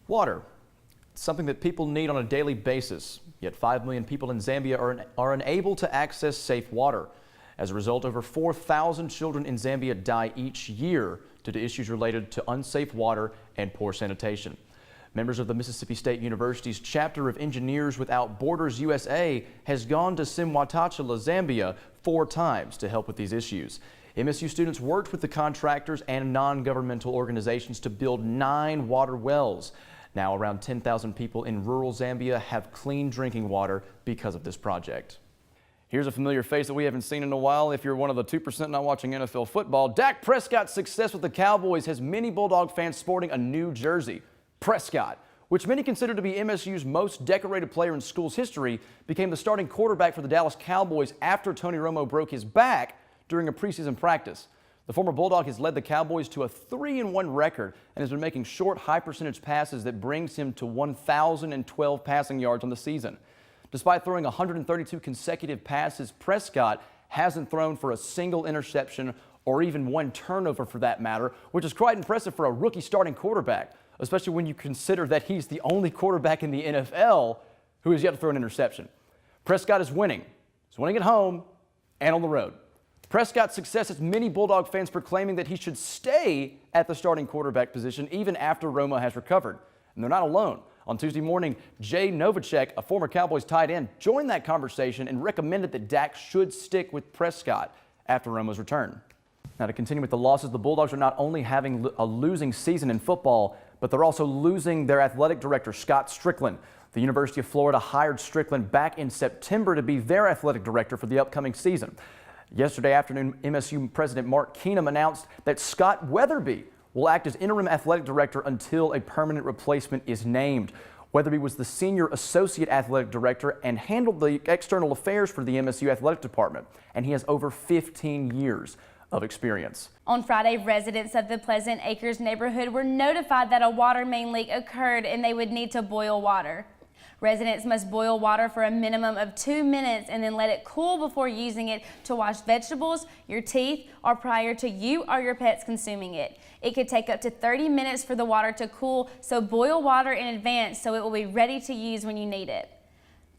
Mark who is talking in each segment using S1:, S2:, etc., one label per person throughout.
S1: Water, something that people need on a daily basis. Yet 5 million people in Zambia are unable to access safe water. As a result, over 4,000 children in Zambia die each year due to issues related to unsafe water and poor sanitation. Members of the Mississippi State University's chapter of Engineers Without Borders USA has gone to Simwatachala, Zambia 4 times to help with these issues. MSU students worked with the contractors and non-governmental organizations to build 9 water wells. Now around 10,000 people in rural Zambia have clean drinking water because of this project. Here's a familiar face that we haven't seen in a while. If you're one of the 2% not watching NFL football, Dak Prescott's success with the Cowboys has many Bulldog fans sporting a new jersey. Prescott, which many consider to be MSU's most decorated player in school's history, became the starting quarterback for the Dallas Cowboys after Tony Romo broke his back during a preseason practice. The former Bulldog has led the Cowboys to a 3-1 record and has been making short, high-percentage passes that brings him to 1,012 passing yards on the season. Despite throwing 132 consecutive passes, Prescott hasn't thrown for a single interception or even 1 turnover for that matter, which is quite impressive for a rookie starting quarterback, especially when you consider that he's the only quarterback in the NFL who has yet to throw an interception. Prescott is winning. He's winning at home and on the road. Prescott's success has many Bulldog fans proclaiming that he should stay at the starting quarterback position even after Romo has recovered. And they're not alone. On Tuesday morning, Jay Novacek, a former Cowboys tight end, joined that conversation and recommended that Dak should stick with Prescott after Romo's return. Now, to continue with the losses, the Bulldogs are not only having a losing season in football, but they're also losing their athletic director, Scott Strickland. The University of Florida hired Strickland back in September to be their athletic director for the upcoming season. Yesterday afternoon, MSU President Mark Keenum announced that Scott Weatherby will act as interim athletic director until a permanent replacement is named. Weatherby was the senior associate athletic director and handled the external affairs for the MSU athletic department, and he has over 15 years of experience.
S2: On Friday, residents of the Pleasant Acres neighborhood were notified that a water main leak occurred and they would need to boil water. Residents must boil water for a minimum of 2 minutes and then let it cool before using it to wash vegetables, your teeth, or prior to you or your pets consuming it. It could take up to 30 minutes for the water to cool, so boil water in advance so it will be ready to use when you need it.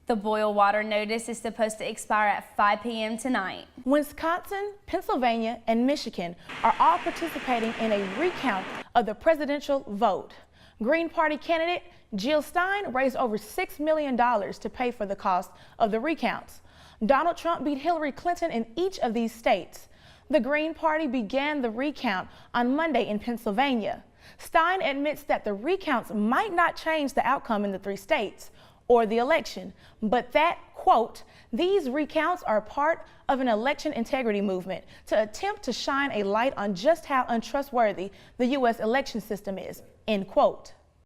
S2: The boil water notice is supposed to expire at 5 p.m. tonight.
S3: Wisconsin, Pennsylvania, and Michigan are all participating in a recount of the presidential vote. Green Party candidate Jill Stein raised over $6 million to pay for the cost of the recounts. Donald Trump beat Hillary Clinton in each of these states. The Green Party began the recount on Monday in Pennsylvania. Stein admits that the recounts might not change the outcome in the 3 states or the election, but that, quote, these recounts are part of an election integrity movement to attempt to shine a light on just how untrustworthy the U.S. election system is, end quote.